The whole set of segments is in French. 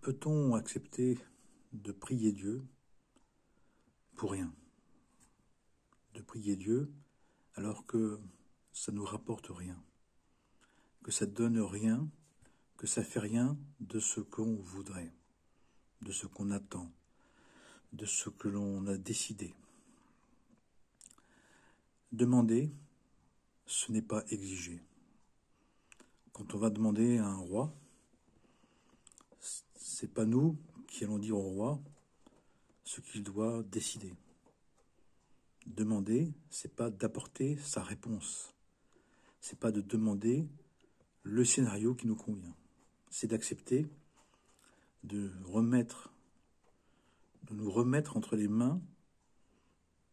Peut-on accepter de prier Dieu pour rien? De prier Dieu alors que ça ne nous rapporte rien, que ça ne donne rien, que ça ne fait rien de ce qu'on voudrait, de ce qu'on attend, de ce que l'on a décidé. Demander, ce n'est pas exiger. Quand on va demander à un roi, c'est pas nous qui allons dire au roi ce qu'il doit décider. Demander, c'est pas d'apporter sa réponse. C'est pas de demander le scénario qui nous convient. C'est d'accepter de nous remettre entre les mains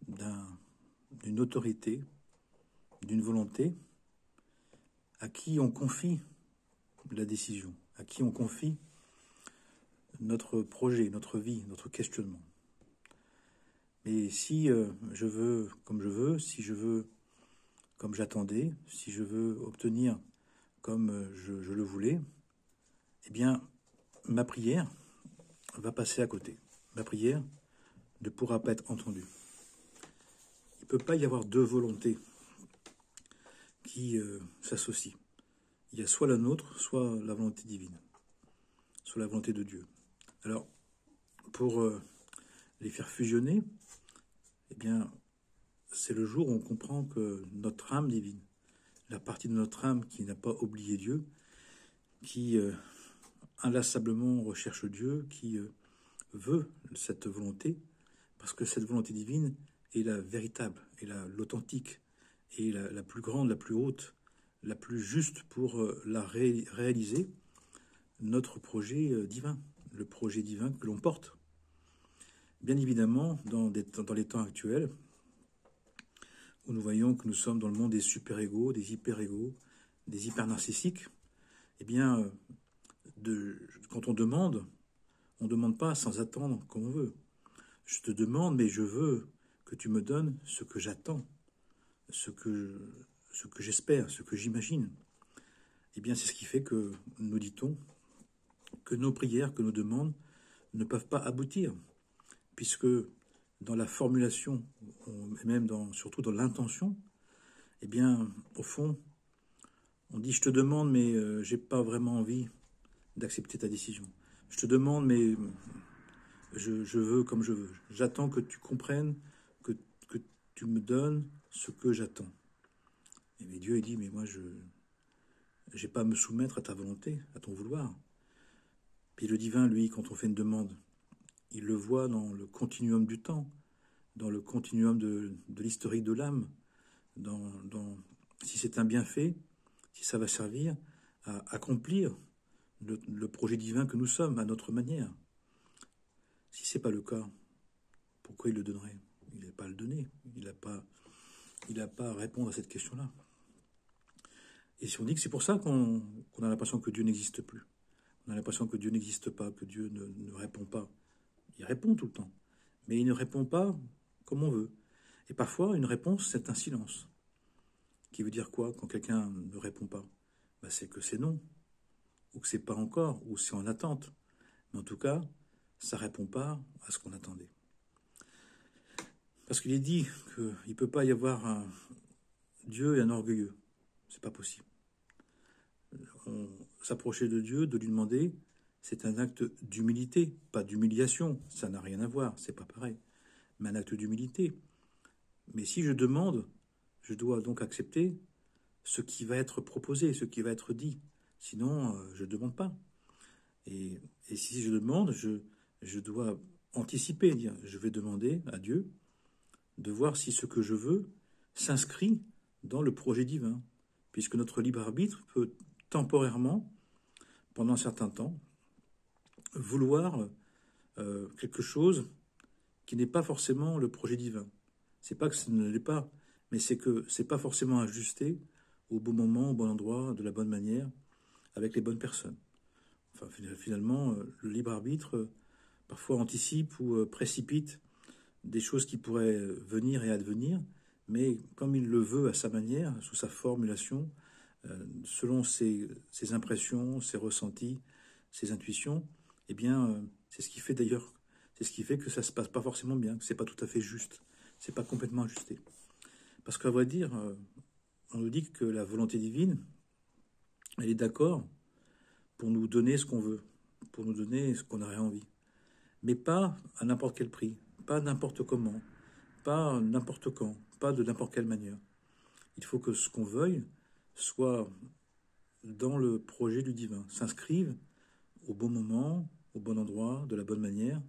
d'une autorité, d'une volonté à qui on confie la décision, à qui on confie notre projet, notre vie, notre questionnement. Mais si je veux comme je veux, si je veux comme j'attendais, si je veux obtenir comme je le voulais, eh bien, ma prière va passer à côté. Ma prière ne pourra pas être entendue. Il ne peut pas y avoir deux volontés qui s'associent. Il y a soit la nôtre, soit la volonté divine, soit la volonté de Dieu. Alors, pour les faire fusionner, eh bien, c'est le jour où on comprend que notre âme divine, la partie de notre âme qui n'a pas oublié Dieu, qui inlassablement recherche Dieu, qui veut cette volonté, parce que cette volonté divine est la véritable, est l'authentique, est la plus grande, la plus haute, la plus juste pour la réaliser, notre projet divin, le projet divin que l'on porte. Bien évidemment, dans les temps actuels, où nous voyons que nous sommes dans le monde des super-égaux, des hyper-égaux, des hyper-narcissiques, eh bien, quand on demande pas sans attendre comme on veut. Je te demande, mais je veux que tu me donnes ce que j'attends, ce que j'espère, ce que j'imagine. Eh bien, c'est ce qui fait que nous dit-on que nos prières, que nos demandes ne peuvent pas aboutir, puisque dans la formulation, et même surtout dans l'intention, eh bien, au fond, on dit « je te demande, mais j'ai pas vraiment envie d'accepter ta décision. Je te demande, mais je veux comme je veux. J'attends que tu comprennes, que tu me donnes ce que j'attends. » Et mais Dieu, il dit « mais moi, je n'ai pas à me soumettre à ta volonté, à ton vouloir. » Puis le divin, lui, quand on fait une demande, il le voit dans le continuum du temps, dans le continuum de l'historique de l'âme, si c'est un bienfait, si ça va servir à accomplir le projet divin que nous sommes à notre manière. Si ce n'est pas le cas, pourquoi il le donnerait? Il n'a pas à le donner, il n'a pas à répondre à cette question-là. Et si on dit que c'est pour ça qu'on a l'impression que Dieu n'existe plus, on a l'impression que Dieu n'existe pas, que Dieu ne répond pas. Il répond tout le temps, mais il ne répond pas comme on veut. Et parfois, une réponse, c'est un silence. Qui veut dire quoi quand quelqu'un ne répond pas? Ben, c'est que c'est non, ou que c'est pas encore, ou c'est en attente. Mais en tout cas, ça répond pas à ce qu'on attendait. Parce qu'il est dit qu'il ne peut pas y avoir un Dieu et un orgueilleux. C'est pas possible. S'approcher de Dieu, de lui demander, c'est un acte d'humilité, pas d'humiliation. Ça n'a rien à voir, c'est pas pareil. Mais un acte d'humilité. Mais si je demande, je dois donc accepter ce qui va être proposé, ce qui va être dit. Sinon, je ne demande pas. Et si je demande, je dois anticiper, dire, je vais demander à Dieu de voir si ce que je veux s'inscrit dans le projet divin. Puisque notre libre arbitre peut temporairement, pendant un certain temps, vouloir quelque chose qui n'est pas forcément le projet divin. C'est pas que ce ne l'est pas, mais c'est que c'est pas forcément ajusté au bon moment, au bon endroit, de la bonne manière, avec les bonnes personnes. Enfin, finalement, le libre arbitre parfois anticipe ou précipite des choses qui pourraient venir et advenir, mais comme il le veut à sa manière, sous sa formulation, selon ses impressions, ses ressentis, ses intuitions, eh bien, c'est ce qui fait d'ailleurs, c'est ce qui fait que ça se passe pas forcément bien, que c'est pas tout à fait juste, c'est pas complètement ajusté. Parce qu'à vrai dire, on nous dit que la volonté divine, elle est d'accord pour nous donner ce qu'on veut, pour nous donner ce qu'on aurait envie. Mais pas à n'importe quel prix, pas n'importe comment, pas n'importe quand, pas de n'importe quelle manière. Il faut que ce qu'on veuille soit dans le projet du divin, s'inscrive au bon moment, au bon endroit, de la bonne manière,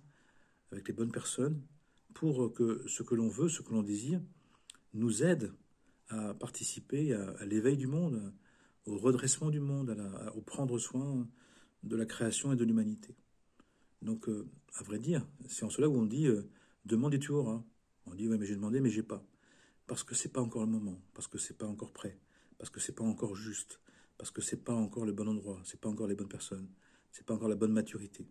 avec les bonnes personnes, pour que ce que l'on veut, ce que l'on désire, nous aide à participer à l'éveil du monde, au redressement du monde, au prendre soin de la création et de l'humanité. Donc, à vrai dire, c'est en cela où on dit demande et tu auras. On dit ouais, mais j'ai demandé, mais j'ai pas. Parce que c'est pas encore le moment, parce que c'est pas encore prêt, parce que c'est pas encore juste, parce que c'est pas encore le bon endroit, c'est pas encore les bonnes personnes, c'est pas encore la bonne maturité.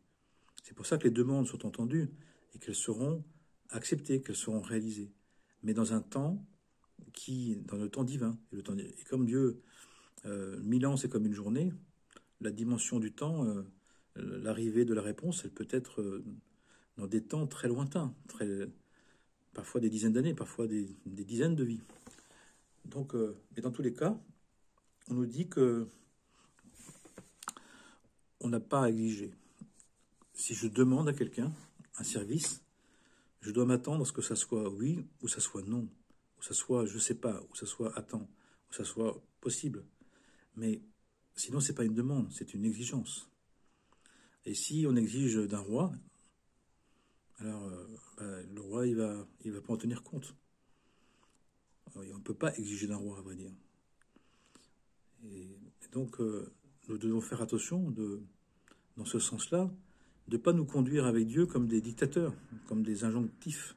C'est pour ça que les demandes sont entendues et qu'elles seront acceptées, qu'elles seront réalisées. Mais dans un temps dans le temps divin. Et comme Dieu, 1000 ans c'est comme une journée, la dimension du temps, l'arrivée de la réponse, elle peut être dans des temps très lointains, parfois des dizaines d'années, parfois des dizaines de vies. Donc, mais dans tous les cas, on nous dit que on n'a pas à exiger. Si je demande à quelqu'un un service, je dois m'attendre à ce que ça soit oui ou ça soit non, ou ça soit je sais pas, ou ça soit attends, ou ça soit possible. Mais sinon, c'est pas une demande, c'est une exigence. Et si on exige d'un roi, alors le roi, il va pas en tenir compte. Alors, on ne peut pas exiger d'un roi, à vrai dire. Et donc, nous devons faire attention, dans ce sens-là, de ne pas nous conduire avec Dieu comme des dictateurs, comme des injonctifs,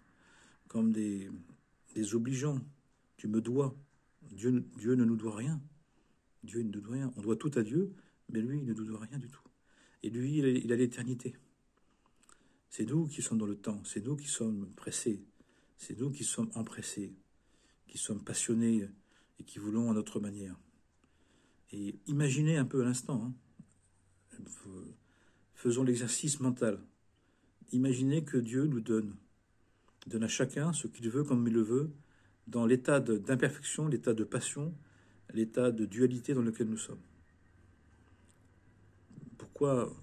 comme des obligeants. Tu me dois. Dieu ne nous doit rien. Dieu ne nous doit rien. On doit tout à Dieu, mais lui, il ne nous doit rien du tout. Et lui, il a l'éternité. C'est nous qui sommes dans le temps, c'est nous qui sommes pressés, c'est nous qui sommes empressés, qui sommes passionnés et qui voulons à notre manière. Et imaginez un peu à l'instant, hein, faisons l'exercice mental. Imaginez que Dieu nous donne à chacun ce qu'il veut comme il le veut, dans l'état d'imperfection, l'état de passion, l'état de dualité dans lequel nous sommes. Pourquoi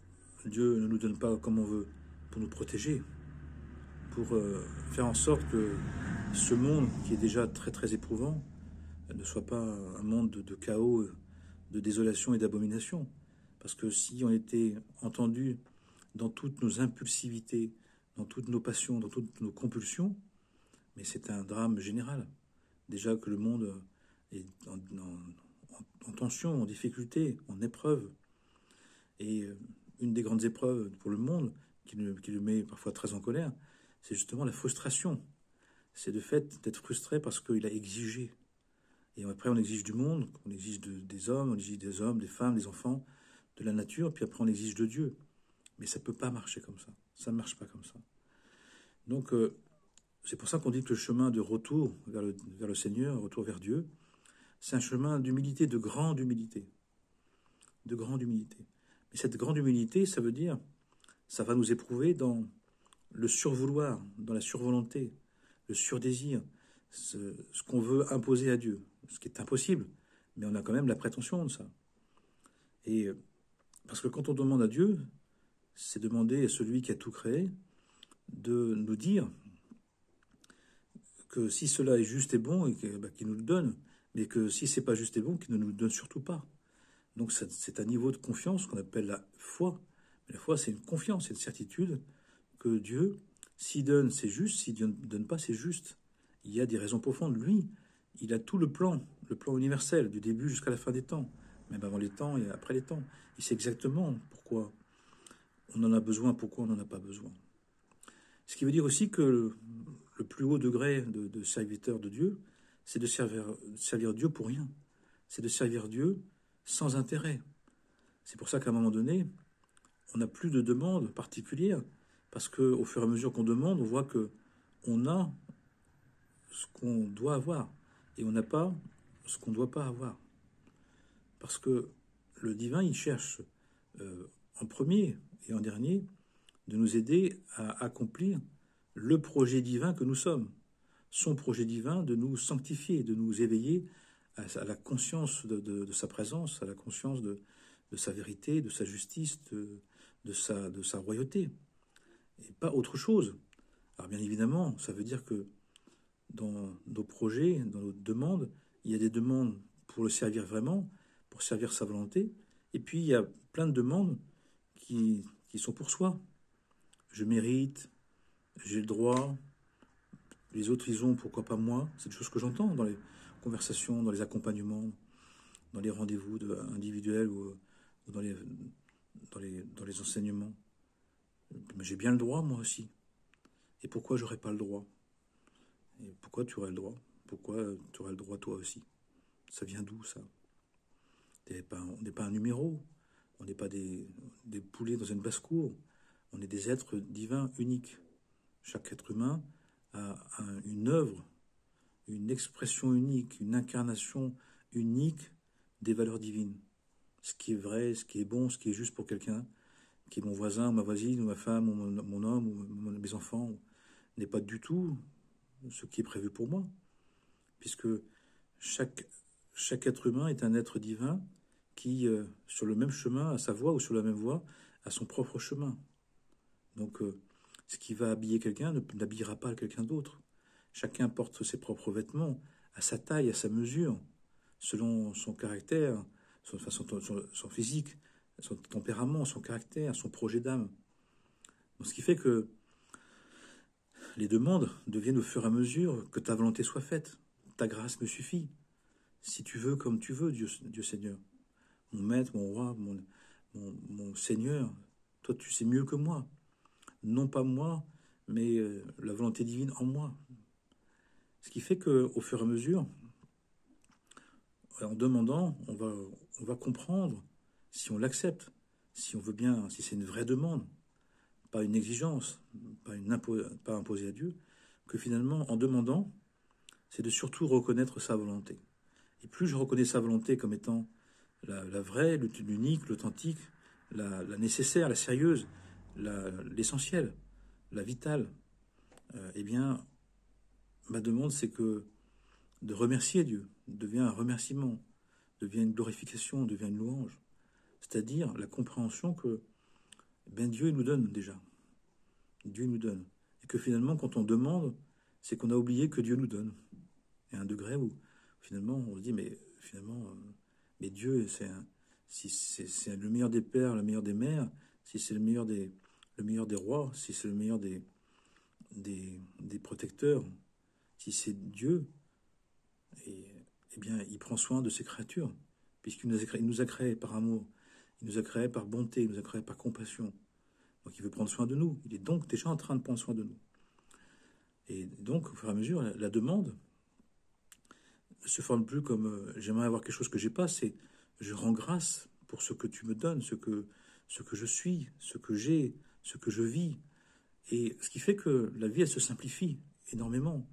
Dieu ne nous donne pas comme on veut? Pour nous protéger, pour faire en sorte que ce monde qui est déjà très très éprouvant ne soit pas un monde de chaos, de désolation et d'abomination. Parce que si on était entendu dans toutes nos impulsivités, dans toutes nos passions, dans toutes nos compulsions, mais c'est un drame général. Déjà que le monde est en tension, en difficulté, en épreuve. Et une des grandes épreuves pour le monde, qui le met parfois très en colère, c'est justement la frustration. C'est le fait d'être frustré parce qu'il a exigé. Et après, on exige du monde, on exige des hommes, on exige des hommes, des femmes, des enfants, de la nature, puis après on exige de Dieu. Mais ça ne peut pas marcher comme ça. Ça ne marche pas comme ça. Donc, c'est pour ça qu'on dit que le chemin de retour vers le Seigneur, retour vers Dieu, c'est un chemin d'humilité, de grande humilité. De grande humilité. Mais cette grande humilité, ça veut dire, ça va nous éprouver dans le survouloir, dans la survolonté, le surdésir, ce qu'on veut imposer à Dieu, ce qui est impossible, mais on a quand même la prétention de ça. Et parce que quand on demande à Dieu, c'est demander à celui qui a tout créé de nous dire que si cela est juste et bon, et qu'il nous le donne, mais que si c'est pas juste et bon, qu'il ne nous le donne surtout pas. Donc c'est un niveau de confiance qu'on appelle la foi. Mais la foi, c'est une confiance, c'est une certitude que Dieu, s'il donne, c'est juste, s'il ne donne pas, c'est juste. Il y a des raisons profondes. Lui, il a tout le plan universel, du début jusqu'à la fin des temps, même avant les temps et après les temps. Il sait exactement pourquoi on en a besoin, pourquoi on n'en a pas besoin. Ce qui veut dire aussi que le plus haut degré de serviteur de Dieu, c'est de servir Dieu pour rien. C'est de servir Dieu sans intérêt. C'est pour ça qu'à un moment donné, on n'a plus de demande particulière, parce qu'au fur et à mesure qu'on demande, on voit qu'on a ce qu'on doit avoir, et on n'a pas ce qu'on ne doit pas avoir. Parce que le divin, il cherche en premier et en dernier, de nous aider à accomplir le projet divin que nous sommes. Son projet divin de nous sanctifier, de nous éveiller à la conscience de sa présence, à la conscience de sa vérité, de sa justice, de sa royauté, et pas autre chose. Alors bien évidemment, ça veut dire que dans nos projets, dans nos demandes, il y a des demandes pour le servir vraiment, pour servir sa volonté, et puis il y a plein de demandes qui sont pour soi. Je mérite, j'ai le droit, les autres ils ont, pourquoi pas moi. C'est des choses que j'entends dans les conversations, dans les accompagnements, dans les rendez-vous individuels ou dans les enseignements. Mais j'ai bien le droit moi aussi. Et pourquoi j'aurais pas le droit? Et pourquoi tu aurais le droit? Pourquoi tu aurais le droit toi aussi? Ça vient d'où ça? On n'est pas un numéro, on n'est pas des poulets dans une basse-cour, on est des êtres divins uniques. Chaque être humain a une œuvre, une expression unique, une incarnation unique des valeurs divines. Ce qui est vrai, ce qui est bon, ce qui est juste pour quelqu'un, qui est mon voisin, ou ma voisine, ou ma femme, ou mon homme, ou mes enfants, n'est pas du tout ce qui est prévu pour moi. Puisque chaque être humain est un être divin qui, sur le même chemin, à sa voie, ou sur la même voie, a son propre chemin. Donc, ce qui va habiller quelqu'un n'habillera pas quelqu'un d'autre. Chacun porte ses propres vêtements, à sa taille, à sa mesure, selon son caractère, son physique, son tempérament, son caractère, son projet d'âme. Donc, ce qui fait que les demandes deviennent au fur et à mesure que ta volonté soit faite. Ta grâce me suffit. Si tu veux comme tu veux, Dieu Seigneur. Mon maître, mon roi, mon Seigneur, toi tu sais mieux que moi. Non pas moi, mais la volonté divine en moi. Ce qui fait qu'au fur et à mesure, en demandant, on va comprendre si on l'accepte, si on veut bien, si c'est une vraie demande, pas une exigence, pas imposée à Dieu, que finalement, en demandant, c'est de surtout reconnaître sa volonté. Et plus je reconnais sa volonté comme étant la vraie, l'unique, l'authentique, la nécessaire, la sérieuse, l'essentielle, la vitale, eh bien, ma demande, c'est que de remercier Dieu devient un remerciement, devient une glorification, devient une louange. C'est-à-dire la compréhension que Dieu nous donne déjà. Dieu nous donne. Et que finalement, quand on demande, c'est qu'on a oublié que Dieu nous donne. Il y a un degré où finalement, on se dit, mais finalement, mais Dieu, si c'est le meilleur des pères, le meilleur des mères, si c'est le meilleur des rois, si c'est le meilleur des protecteurs, si c'est Dieu, eh bien, il prend soin de ses créatures, puisqu'il nous a créés par amour, il nous a créés par bonté, il nous a créés par compassion. Donc il veut prendre soin de nous. Il est donc déjà en train de prendre soin de nous. Et donc, au fur et à mesure, la demande ne se forme plus comme j'aimerais avoir quelque chose que j'ai pas, c'est je rends grâce pour ce que tu me donnes, ce que je suis, ce que j'ai, ce que je vis. Et ce qui fait que la vie, elle se simplifie énormément.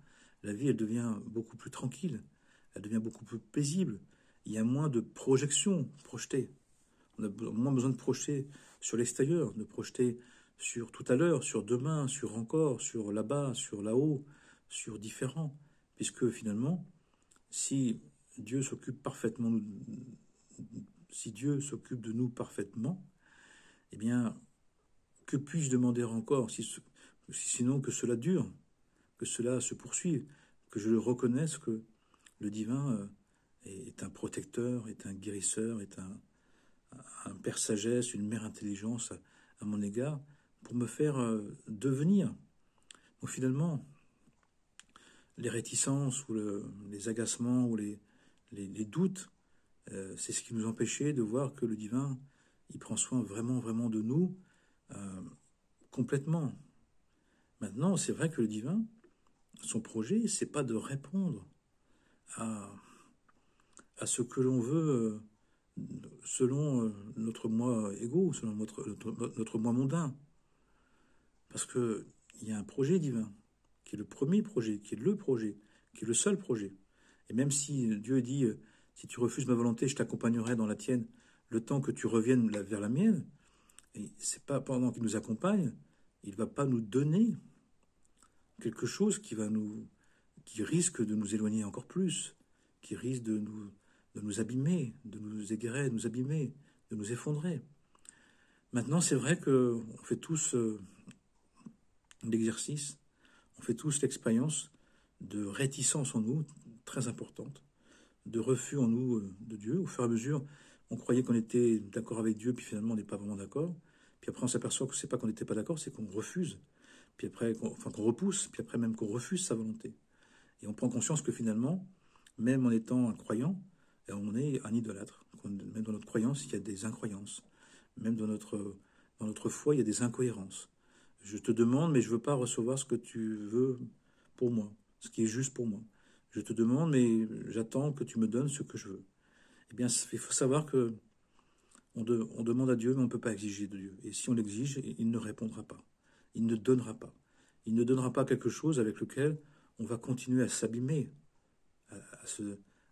La vie, elle devient beaucoup plus tranquille, elle devient beaucoup plus paisible. Il y a moins de projections projetées. On a moins besoin de projeter sur l'extérieur, de projeter sur tout à l'heure, sur demain, sur encore, sur là-bas, sur là-haut, sur différents. Puisque finalement, si Dieu s'occupe de nous parfaitement, eh bien, que puis-je demander encore, sinon que cela dure, que cela se poursuive, que je reconnaisse que le divin est un protecteur, est un guérisseur, est un père sagesse, une mère intelligence à mon égard, pour me faire devenir. Donc finalement, les réticences ou les agacements ou les doutes, c'est ce qui nous empêchait de voir que le divin, il prend soin vraiment, vraiment de nous, complètement. Maintenant, c'est vrai que le divin, son projet, c'est pas de répondre à ce que l'on veut selon notre moi égaux, selon notre moi mondain. Parce qu'il y a un projet divin, qui est le premier projet, qui est le projet, qui est le seul projet. Et même si Dieu dit, si tu refuses ma volonté, je t'accompagnerai dans la tienne, le temps que tu reviennes vers la mienne, Et c'est pas pendant qu'il nous accompagne, il ne va pas nous donner quelque chose qui risque de nous éloigner encore plus, qui risque de nous abîmer, de nous égarer, de nous abîmer, de nous effondrer. Maintenant, c'est vrai qu'on fait tous l'exercice, on fait tous l'expérience de réticence en nous, très importante, de refus en nous de Dieu. Au fur et à mesure, on croyait qu'on était d'accord avec Dieu, puis finalement on n'est pas vraiment d'accord. Puis après on s'aperçoit que c'est pas qu'on n'était pas d'accord, c'est qu'on refuse. Puis après, qu'on repousse, puis après même qu'on refuse sa volonté. Et on prend conscience que finalement, même en étant un croyant, on est un idolâtre. Même dans notre croyance, il y a des incroyances. Même dans notre foi, il y a des incohérences. Je te demande, mais je ne veux pas recevoir ce que tu veux pour moi, ce qui est juste pour moi. Je te demande, mais j'attends que tu me donnes ce que je veux. Eh bien, il faut savoir que on demande à Dieu, mais on ne peut pas exiger de Dieu. Et si on l'exige, il ne répondra pas. Il ne donnera pas. Il ne donnera pas quelque chose avec lequel on va continuer à s'abîmer,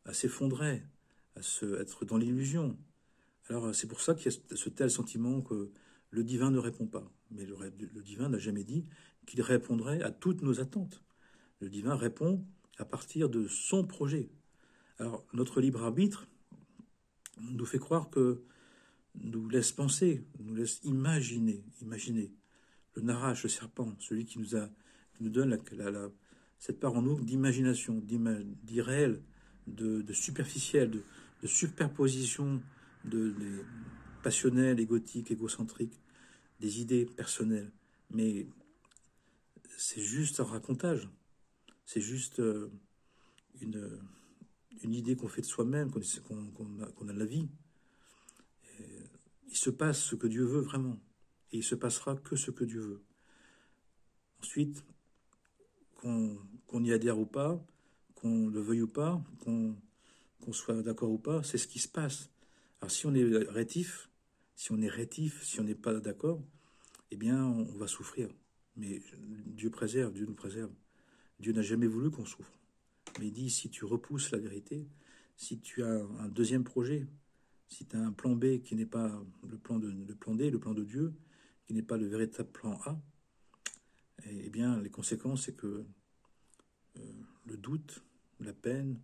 à s'effondrer, être dans l'illusion. Alors c'est pour ça qu'il y a ce tel sentiment que le divin ne répond pas. Mais le divin n'a jamais dit qu'il répondrait à toutes nos attentes. Le divin répond à partir de son projet. Alors notre libre arbitre nous fait croire que nous laisse penser, nous laisse imaginer. Le Narash, le serpent, celui qui nous donne cette part en nous d'imagination, d'irréel, de superficiel, de superposition de passionnel, égotique, égocentrique, des idées personnelles. Mais c'est juste un racontage. C'est juste une idée qu'on fait de soi-même, qu'on a de la vie. Il se passe ce que Dieu veut vraiment. Et il se passera que ce que Dieu veut. Ensuite, qu'on y adhère ou pas, qu'on le veuille ou pas, qu'on soit d'accord ou pas, c'est ce qui se passe. Alors si on est rétif, si on n'est pas d'accord, eh bien on va souffrir. Mais Dieu préserve, Dieu nous préserve. Dieu n'a jamais voulu qu'on souffre. Mais il dit, si tu repousses la vérité, si tu as un deuxième projet, si tu as un plan B qui n'est pas le plan D, le plan de Dieu, qui n'est pas le véritable plan A, eh bien les conséquences, c'est que le doute, la peine,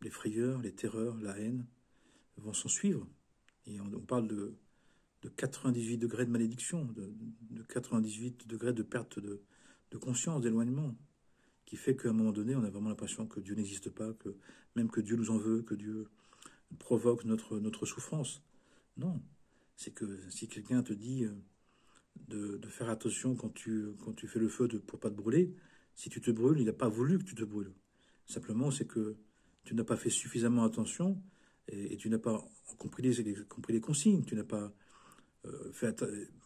les frayeurs, les terreurs, la haine vont s'en suivre. Et on parle de 98 degrés de malédiction, de 98 degrés de perte de conscience, d'éloignement, qui fait qu'à un moment donné, on a vraiment l'impression que Dieu n'existe pas, que même que Dieu nous en veut, que Dieu provoque notre souffrance. Non, c'est que si quelqu'un te dit de faire attention quand tu fais le feu pour pas te brûler, si tu te brûles, il n'a pas voulu que tu te brûles. Simplement, c'est que tu n'as pas fait suffisamment attention et tu n'as pas compris les consignes, tu n'as pas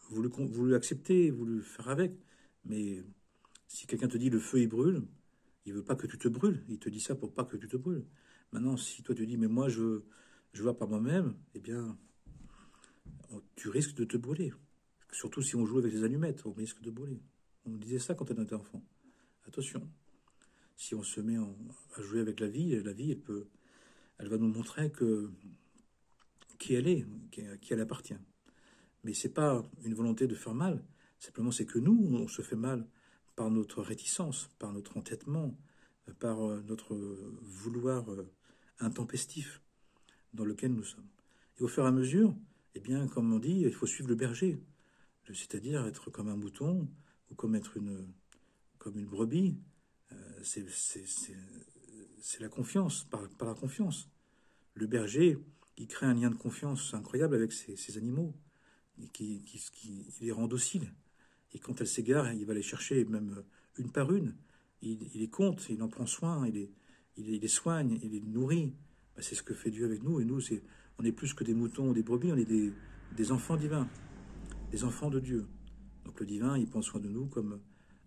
voulu accepter, voulu faire avec. Mais si quelqu'un te dit le feu il brûle, il veut pas que tu te brûles, il te dit ça pour pas que tu te brûles. Maintenant, si toi tu dis mais moi je vois par moi-même, eh bien tu risques de te brûler. Surtout si on joue avec les allumettes, on risque de brûler. On disait ça quand on était enfant. Attention, si on se met à jouer avec la vie, elle va nous montrer qui elle est, qui elle appartient. Mais c'est pas une volonté de faire mal. Simplement, c'est que nous, on se fait mal par notre réticence, par notre entêtement, par notre vouloir intempestif dans lequel nous sommes. Et au fur et à mesure, eh bien, comme on dit, il faut suivre le berger. C'est-à-dire être comme un mouton ou comme une brebis. C'est la confiance, par la confiance. Le berger, il crée un lien de confiance incroyable avec ses animaux, qui les rend dociles. Et quand elles s'égarent, il va les chercher même une par une. Il les compte, il en prend soin, il les soigne, il les nourrit. Ben, c'est ce que fait Dieu avec nous. Et nous, on est plus que des moutons ou des brebis, on est des enfants divins, des enfants de Dieu. Donc le divin, il prend soin de nous comme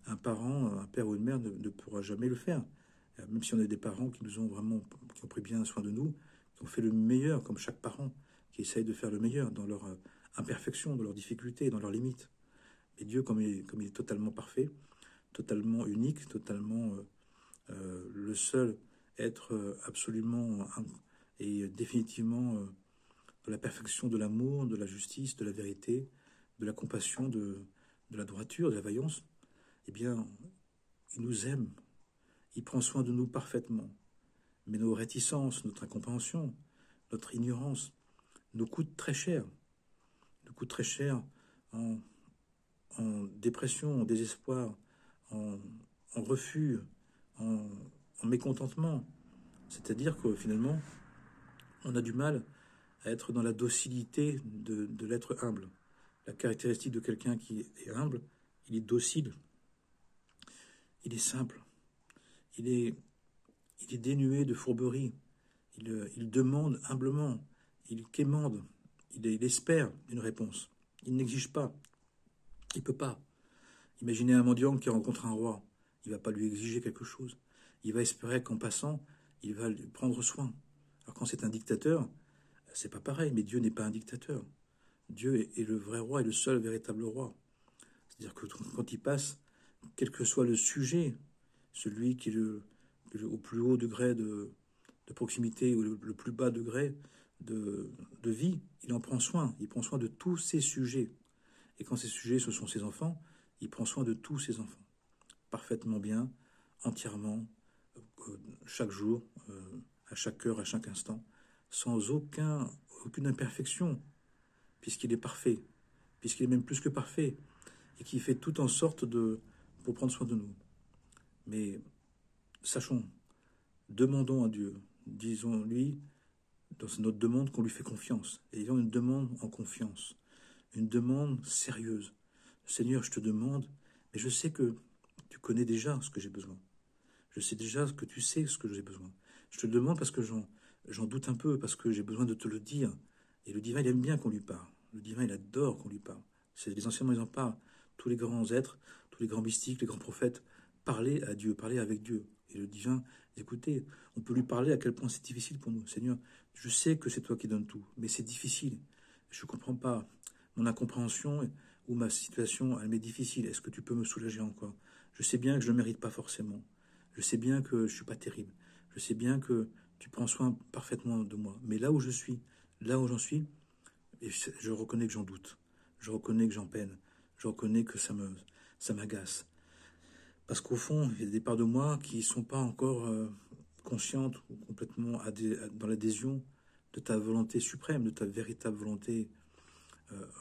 un parent, un père ou une mère ne pourra jamais le faire. Même si on est des parents qui ont pris bien soin de nous, qui ont fait le meilleur, comme chaque parent, qui essaye de faire le meilleur dans leur imperfection, dans leurs difficultés, dans leurs limites. Et Dieu, comme il est totalement parfait, totalement unique, totalement le seul être absolument et définitivement de la perfection de l'amour, de la justice, de la vérité, de la compassion, de la droiture, de la vaillance, eh bien, il nous aime, il prend soin de nous parfaitement. Mais nos réticences, notre incompréhension, notre ignorance nous coûtent très cher. Nous coûtent très cher en, en dépression, en désespoir, en, en refus, en, en mécontentement. C'est-à-dire que finalement, on a du mal à être dans la docilité de l'être humble. La caractéristique de quelqu'un qui est humble, il est docile, il est simple, il est dénué de fourberie, il demande humblement, il quémande, il espère une réponse. Il n'exige pas, il ne peut pas. Imaginez un mendiant qui rencontre un roi, il ne va pas lui exiger quelque chose. Il va espérer qu'en passant, il va lui prendre soin. Alors quand c'est un dictateur, c'est pas pareil, mais Dieu n'est pas un dictateur. Dieu est le vrai roi et le seul véritable roi. C'est-à-dire que quand il passe, quel que soit le sujet, celui qui est au plus haut degré de proximité ou le plus bas degré de vie, il en prend soin. Il prend soin de tous ses sujets. Et quand ces sujets, ce sont ses enfants, il prend soin de tous ses enfants. Parfaitement bien, entièrement, chaque jour, à chaque heure, à chaque instant, sans aucune imperfection, puisqu'il est parfait, puisqu'il est même plus que parfait, et qui fait tout en sorte pour prendre soin de nous. Mais sachons, demandons à Dieu, disons-lui, dans notre demande, qu'on lui fait confiance. Et ayons une demande en confiance, une demande sérieuse. Seigneur, je te demande, mais je sais que tu connais déjà ce que j'ai besoin. Je sais déjà que tu sais ce que j'ai besoin. Je te le demande parce que j'en doute un peu, parce que j'ai besoin de te le dire. Et le divin, il aime bien qu'on lui parle. Le divin, il adore qu'on lui parle. Les anciens, ils en parlent. Tous les grands êtres, tous les grands mystiques, les grands prophètes, parlaient à Dieu, parlaient avec Dieu. Et le divin, écoutez, on peut lui parler à quel point c'est difficile pour nous. Seigneur, je sais que c'est toi qui donnes tout, mais c'est difficile. Je ne comprends pas. Mon incompréhension ou ma situation, elle m'est difficile. Est-ce que tu peux me soulager encore? Je sais bien que je ne le mérite pas forcément. Je sais bien que je ne suis pas terrible. Je sais bien que tu prends soin parfaitement de moi. Mais là où je suis, là où j'en suis, je reconnais que j'en doute. Je reconnais que j'en peine. Je reconnais que ça m'agace. Parce qu'au fond, il y a des parts de moi qui ne sont pas encore conscientes ou complètement dans l'adhésion de ta volonté suprême, de ta véritable volonté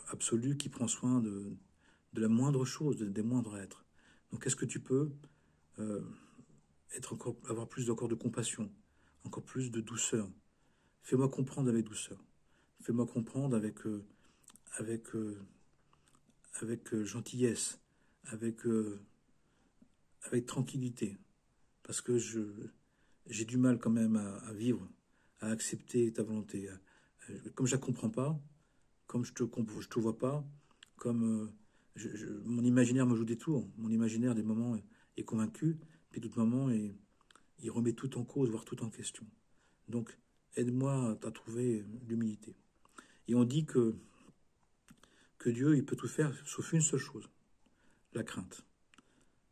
absolue qui prend soin de la moindre chose, des moindres êtres. Donc est-ce que tu peux avoir plus encore de compassion, encore plus de douceur? Fais-moi comprendre avec douceur. Fais-moi comprendre avec gentillesse, avec tranquillité. Parce que j'ai du mal quand même à vivre, à accepter ta volonté. Comme je ne la comprends pas, comme je te vois pas, comme mon imaginaire me joue des tours. Mon imaginaire, des moments, est convaincu, puis d'autres moments, il remet tout en cause, voire tout en question. Donc, aide-moi à trouver l'humilité. Et on dit que Dieu, il peut tout faire, sauf une seule chose, la crainte.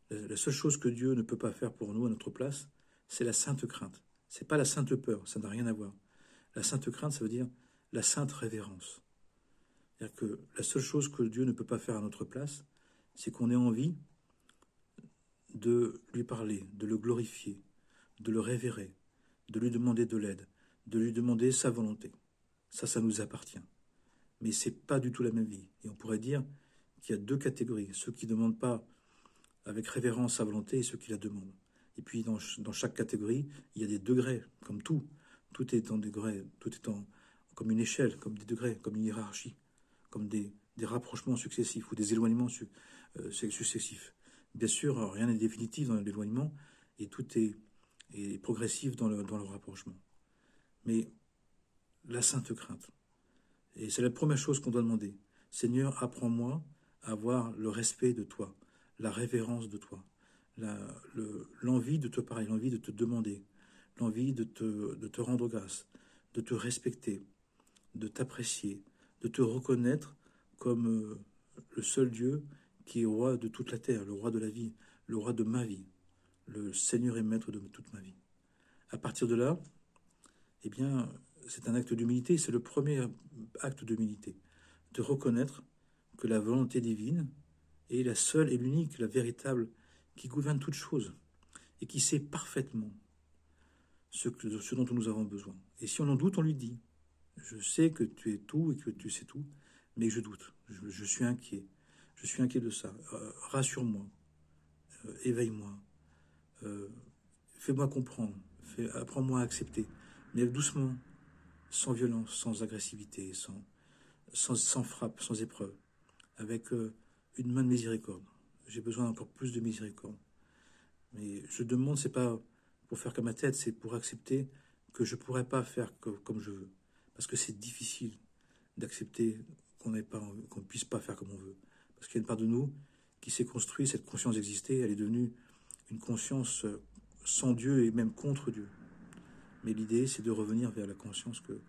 La seule chose que Dieu ne peut pas faire pour nous à notre place, c'est la sainte crainte. C'est pas la sainte peur, ça n'a rien à voir. La sainte crainte, ça veut dire la sainte révérence. C'est-à-dire que la seule chose que Dieu ne peut pas faire à notre place, c'est qu'on ait envie de lui parler, de le glorifier, de le révérer, de lui demander de l'aide, de lui demander sa volonté. Ça nous appartient. Mais c'est pas du tout la même vie. Et on pourrait dire qu'il y a deux catégories. Ceux qui ne demandent pas avec révérence sa volonté et ceux qui la demandent. Et puis dans chaque catégorie, il y a des degrés, comme tout. Tout est en degrés, tout est comme une échelle, comme des degrés, comme une hiérarchie, comme des rapprochements successifs ou des éloignements successifs. Bien sûr, rien n'est définitif dans l'éloignement et tout est progressif dans le rapprochement. Mais la sainte crainte, et c'est la première chose qu'on doit demander. Seigneur, apprends-moi à avoir le respect de toi, la révérence de toi, l'envie de te parler, l'envie de te demander, l'envie de te rendre grâce, de te respecter, de t'apprécier, de te reconnaître comme le seul Dieu qui est roi de toute la terre, le roi de la vie, le roi de ma vie, le Seigneur et maître de toute ma vie. À partir de là, eh bien, c'est un acte d'humilité, c'est le premier acte d'humilité, de reconnaître que la volonté divine est la seule et l'unique, la véritable, qui gouverne toutes choses et qui sait parfaitement ce dont nous avons besoin. Et si on en doute, on lui dit, je sais que tu es tout et que tu sais tout, mais je doute, je suis inquiet. Je suis inquiet de ça. Rassure-moi, éveille-moi, fais-moi comprendre, apprends-moi à accepter, mais doucement, sans violence, sans agressivité, sans frappe, sans épreuve, avec une main de miséricorde. J'ai besoin encore plus de miséricorde. Mais je demande, c'est pas pour faire comme ma tête, c'est pour accepter que je pourrais pas faire comme je veux. Parce que c'est difficile d'accepter qu'on ne puisse pas faire comme on veut. Parce qu'il y a une part de nous qui s'est construite, cette conscience d'exister, elle est devenue une conscience sans Dieu et même contre Dieu. Mais l'idée, c'est de revenir vers la conscience que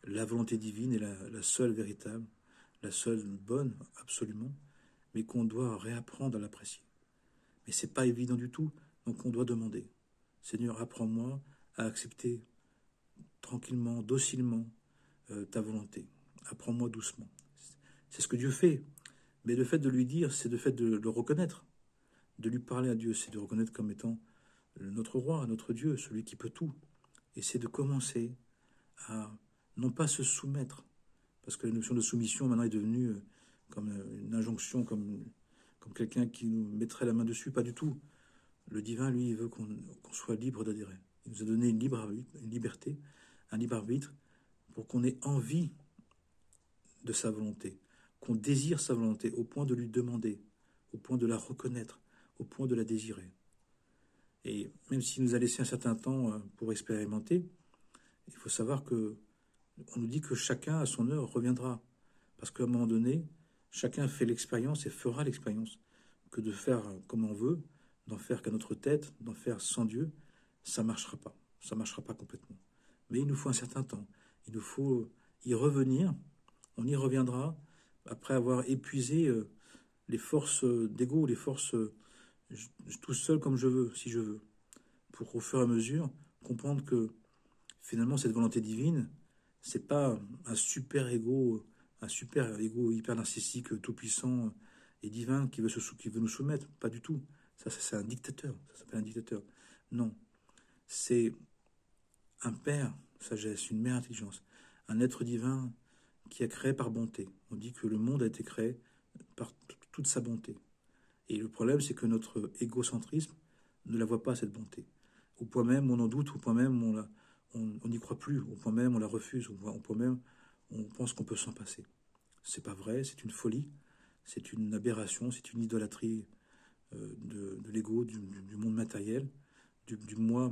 la volonté divine est la seule véritable, la seule bonne, absolument, mais qu'on doit réapprendre à l'apprécier. Mais c'est pas évident du tout, donc on doit demander. Seigneur, apprends-moi à accepter tranquillement, docilement ta volonté. Apprends-moi doucement. C'est ce que Dieu fait. Mais le fait de lui dire, c'est le fait de le reconnaître. De lui parler à Dieu, c'est de reconnaître comme étant notre roi, notre Dieu, celui qui peut tout. Et c'est de commencer à non pas se soumettre, parce que la notion de soumission maintenant est devenue comme une injonction, comme quelqu'un qui nous mettrait la main dessus. Pas du tout. Le divin, lui, il veut qu'on soit libre d'adhérer. Il nous a donné une liberté, un libre arbitre, pour qu'on ait envie de sa volonté, qu'on désire sa volonté au point de lui demander, au point de la reconnaître, au point de la désirer. Et même s'il nous a laissé un certain temps pour expérimenter, il faut savoir que on nous dit que chacun à son heure reviendra. Parce qu'à un moment donné, chacun fait l'expérience et fera l'expérience que de faire comme on veut, d'en faire qu'à notre tête, d'en faire sans Dieu, ça ne marchera pas. Ça ne marchera pas complètement. Mais il nous faut un certain temps. Il nous faut y revenir. On y reviendra après avoir épuisé les forces d'ego, les forces tout seul comme je veux, si je veux. Pour au fur et à mesure comprendre que finalement cette volonté divine, c'est pas un super ego hyper narcissique, tout puissant et divin qui veut nous soumettre. Pas du tout. Ça c'est un dictateur. Ça s'appelle un dictateur. Non. C'est un père sagesse, une mère intelligence, un être divin qui a créé par bonté. On dit que le monde a été créé par toute sa bonté. Et le problème, c'est que notre égocentrisme ne la voit pas, cette bonté. Au point même, on en doute, au point même, on n'y croit plus, au point même, on la refuse, au point même, on pense qu'on peut s'en passer. C'est pas vrai, c'est une folie, c'est une aberration, c'est une idolâtrie de l'ego, du monde matériel, du moi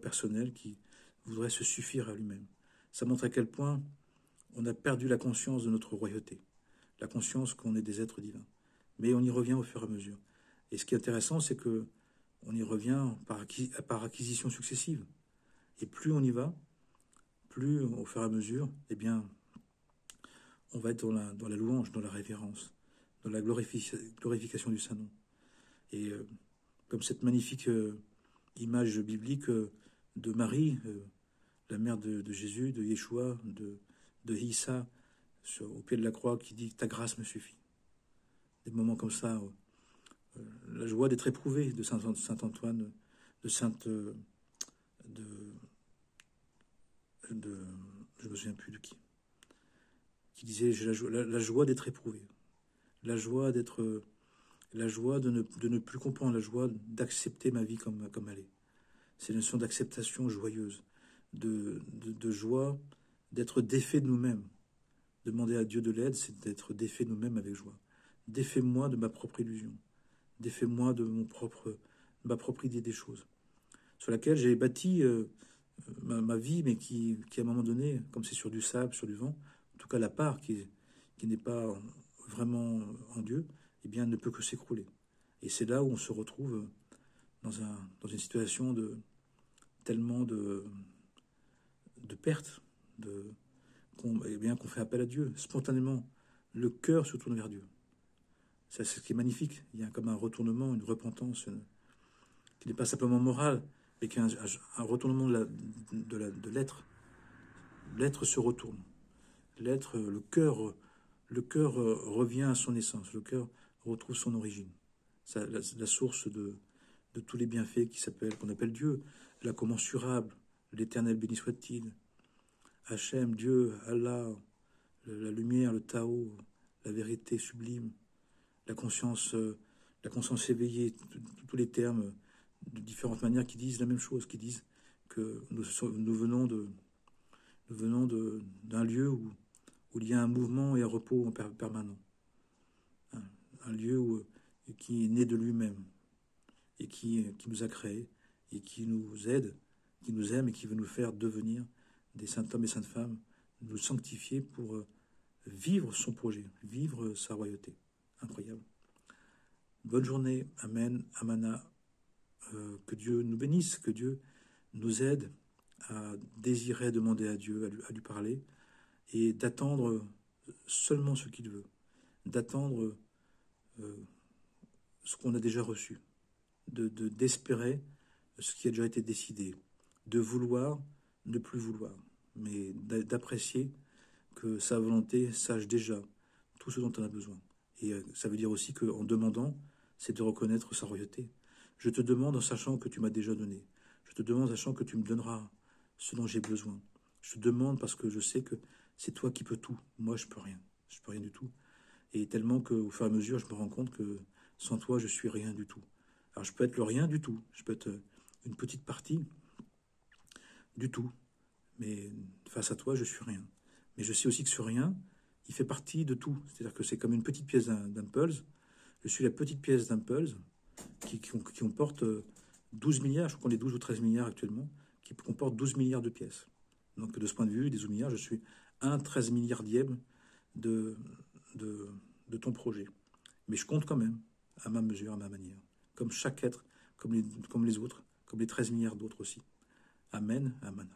personnel qui voudrait se suffire à lui-même. Ça montre à quel point on a perdu la conscience de notre royauté, la conscience qu'on est des êtres divins. Mais on y revient au fur et à mesure. Et ce qui est intéressant, c'est que on y revient par acquisition successive. Et plus on y va, plus au fur et à mesure, eh bien, on va être dans la louange, dans la révérence, dans la glorification du Saint-Nom. Et comme cette magnifique image biblique de Marie, la mère de Jésus, de Yeshua, de Issa, au pied de la croix, qui dit « Ta grâce me suffit ». Des moments comme ça, la joie d'être éprouvé de Saint Antoine, de Sainte... je me souviens plus de qui disait la joie d'être éprouvé, la joie de ne plus comprendre, la joie d'accepter ma vie comme elle est. C'est une notion d'acceptation joyeuse, de joie, d'être défait de nous-mêmes. Demander à Dieu de l'aide, c'est d'être défait de nous-mêmes avec joie. Défais-moi de ma propre illusion. Défais-moi de ma propre idée des choses, sur laquelle j'ai bâti ma vie, mais qui à un moment donné, comme c'est sur du sable, sur du vent, en tout cas la part qui n'est pas vraiment en Dieu, eh bien, ne peut que s'écrouler. Et c'est là où on se retrouve dans une situation tellement de perte, qu'on fait appel à Dieu. Spontanément, le cœur se tourne vers Dieu. C'est ce qui est magnifique. Il y a comme un retournement, une repentance qui n'est pas simplement morale, mais qui est un retournement de l'être. L'être se retourne. L'être, le cœur le cœur revient à son essence, le cœur retrouve son origine, la source de tous les bienfaits qu'on appelle Dieu, l'incommensurable, l'éternel béni soit-il, Hachem, Dieu, Allah, lumière, le Tao, la vérité sublime, la conscience éveillée, tous les termes de différentes manières qui disent la même chose, qui disent que nous venons d'un lieu où il y a un mouvement et un repos permanent. Un lieu qui est né de lui-même et qui nous a créés et qui nous aide, qui nous aime et qui veut nous faire devenir des saints hommes et saintes femmes, nous sanctifier pour vivre son projet, vivre sa royauté. Incroyable. Bonne journée. Amen. Amana. Que Dieu nous bénisse, que Dieu nous aide à désirer demander à Dieu, à lui parler, et d'attendre seulement ce qu'il veut, d'attendre ce qu'on a déjà reçu, d'espérer ce qui a déjà été décidé, de vouloir ne plus vouloir, mais d'apprécier que sa volonté sache déjà tout ce dont on a besoin. Et ça veut dire aussi qu'en demandant, c'est de reconnaître sa royauté. Je te demande en sachant que tu m'as déjà donné. Je te demande en sachant que tu me donneras ce dont j'ai besoin. Je te demande parce que je sais que c'est toi qui peux tout. Moi, je peux rien. Je peux rien du tout. Et tellement qu'au fur et à mesure, je me rends compte que sans toi, je suis rien du tout. Alors, je peux être le rien du tout. Je peux être une petite partie du tout. Mais face à toi, je suis rien. Mais je sais aussi que ce rien, il fait partie de tout. C'est-à-dire que c'est comme une petite pièce d'un puzzle. Je suis la petite pièce d'un puzzle qui comporte 12 milliards, je crois qu'on est 12 ou 13 milliards actuellement, qui comporte 12 milliards de pièces. Donc de ce point de vue, des 12 milliards, je suis un 13 milliardième de ton projet. Mais je compte quand même, à ma mesure, à ma manière. Comme chaque être, comme les autres, comme les 13 milliards d'autres aussi. Amen, amen.